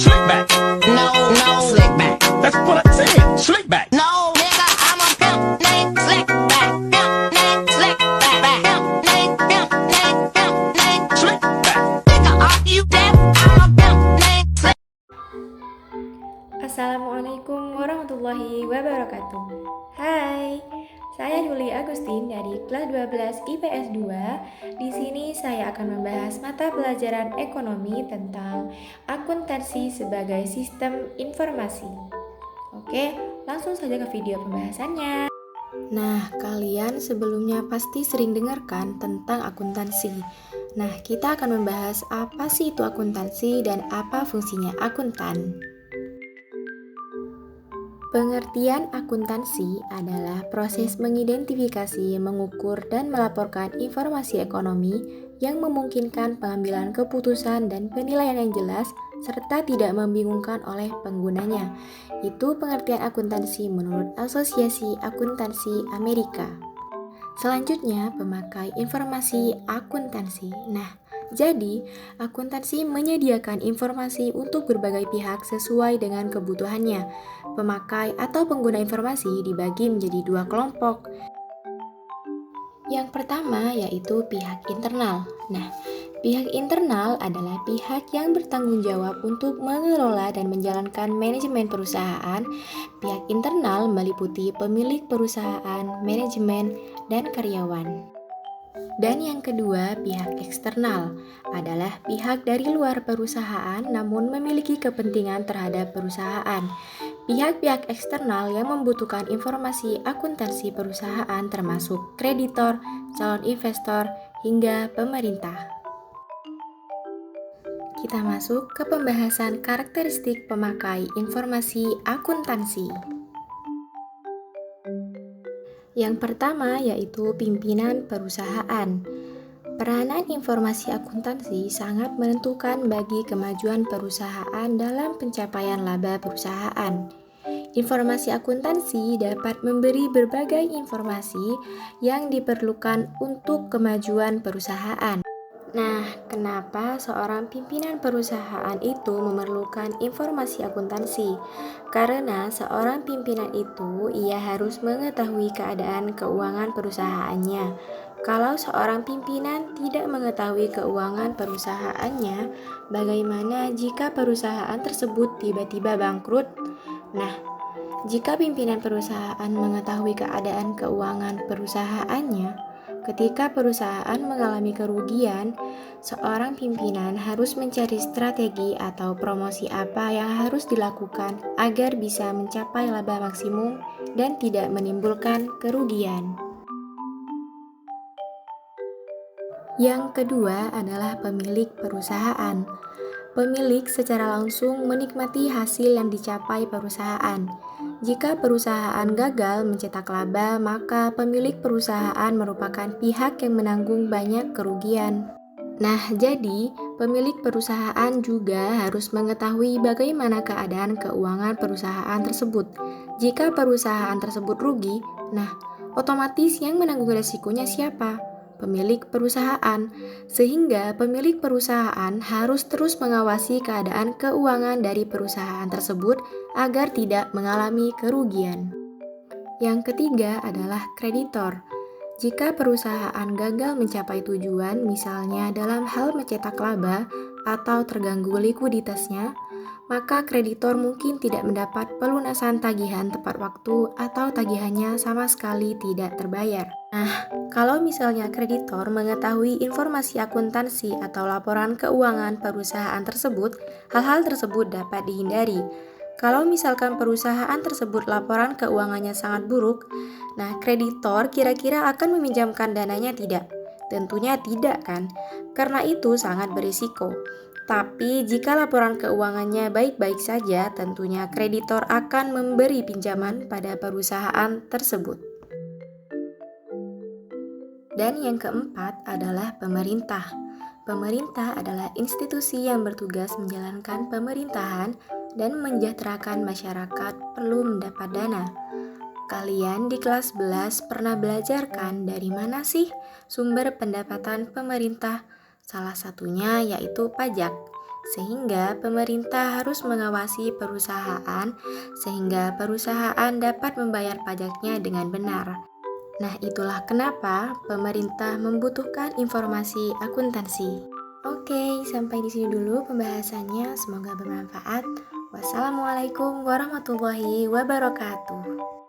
Slick back. No, no, slick back. That's what I said. Slick back. No, nigga, I'm a pimp named Slick back. Pimp named Slick back. Pimp named Slick back. Nigga, are you deaf? I'm a pimp named Slick. Assalamualaikum warahmatullahi wabarakatuh. Hai, saya Yuli Agustin dari kelas 12 IPS 2. Di sini saya akan membahas mata pelajaran ekonomi tentang akuntansi sebagai sistem informasi. Oke, langsung saja ke video pembahasannya. Nah, kalian sebelumnya pasti sering dengarkan tentang akuntansi. Nah, kita akan membahas apa sih itu akuntansi dan apa fungsinya akuntan. Pengertian akuntansi adalah proses mengidentifikasi, mengukur, dan melaporkan informasi ekonomi yang memungkinkan pengambilan keputusan dan penilaian yang jelas serta tidak membingungkan oleh penggunanya. Itu pengertian akuntansi menurut Asosiasi Akuntansi Amerika. Selanjutnya, pemakai informasi akuntansi. Nah, jadi, akuntansi menyediakan informasi untuk berbagai pihak sesuai dengan kebutuhannya. Pemakai atau pengguna informasi dibagi menjadi dua kelompok. Yang pertama yaitu pihak internal. Nah, pihak internal adalah pihak yang bertanggung jawab untuk mengelola dan menjalankan manajemen perusahaan. Pihak internal meliputi pemilik perusahaan, manajemen, dan karyawan. Dan yang kedua, pihak eksternal adalah pihak dari luar perusahaan namun memiliki kepentingan terhadap perusahaan. Pihak-pihak eksternal yang membutuhkan informasi akuntansi perusahaan termasuk kreditor, calon investor, hingga pemerintah. Kita masuk ke pembahasan karakteristik pemakai informasi akuntansi. Yang pertama yaitu pimpinan perusahaan. Peranan informasi akuntansi sangat menentukan bagi kemajuan perusahaan dalam pencapaian laba perusahaan. Informasi akuntansi dapat memberi berbagai informasi yang diperlukan untuk kemajuan perusahaan. Nah, kenapa seorang pimpinan perusahaan itu memerlukan informasi akuntansi? Karena seorang pimpinan itu ia harus mengetahui keadaan keuangan perusahaannya. Kalau seorang pimpinan tidak mengetahui keuangan perusahaannya, bagaimana jika perusahaan tersebut tiba-tiba bangkrut? Nah, jika pimpinan perusahaan mengetahui keadaan keuangan perusahaannya, ketika perusahaan mengalami kerugian, seorang pimpinan harus mencari strategi atau promosi apa yang harus dilakukan agar bisa mencapai laba maksimum dan tidak menimbulkan kerugian. Yang kedua adalah pemilik perusahaan. Pemilik secara langsung menikmati hasil yang dicapai perusahaan. Jika perusahaan gagal mencetak laba, maka pemilik perusahaan merupakan pihak yang menanggung banyak kerugian. Nah, jadi pemilik perusahaan juga harus mengetahui bagaimana keadaan keuangan perusahaan tersebut. Jika perusahaan tersebut rugi, nah, otomatis yang menanggung resikonya siapa? Pemilik perusahaan, sehingga pemilik perusahaan harus terus mengawasi keadaan keuangan dari perusahaan tersebut agar tidak mengalami kerugian. Yang ketiga adalah kreditor. Jika perusahaan gagal mencapai tujuan, misalnya dalam hal mencetak laba atau terganggu likuiditasnya, maka kreditor mungkin tidak mendapat pelunasan tagihan tepat waktu atau tagihannya sama sekali tidak terbayar. Nah, kalau misalnya kreditor mengetahui informasi akuntansi atau laporan keuangan perusahaan tersebut, hal-hal tersebut dapat dihindari. Kalau misalkan perusahaan tersebut laporan keuangannya sangat buruk, nah kreditor kira-kira akan meminjamkan dananya tidak? Tentunya tidak kan? Karena itu sangat berisiko. Tapi jika laporan keuangannya baik-baik saja, tentunya kreditor akan memberi pinjaman pada perusahaan tersebut. Dan yang keempat adalah pemerintah. Pemerintah adalah institusi yang bertugas menjalankan pemerintahan dan mensejahterakan masyarakat perlu mendapat dana. Kalian di kelas 11 pernah belajar kan dari mana sih sumber pendapatan pemerintah? Salah satunya yaitu pajak. sehingga pemerintah harus mengawasi perusahaan sehingga perusahaan dapat membayar pajaknya dengan benar. Nah, itulah kenapa pemerintah membutuhkan informasi akuntansi. Oke, sampai di sini dulu pembahasannya. Semoga bermanfaat. Wassalamualaikum warahmatullahi wabarakatuh.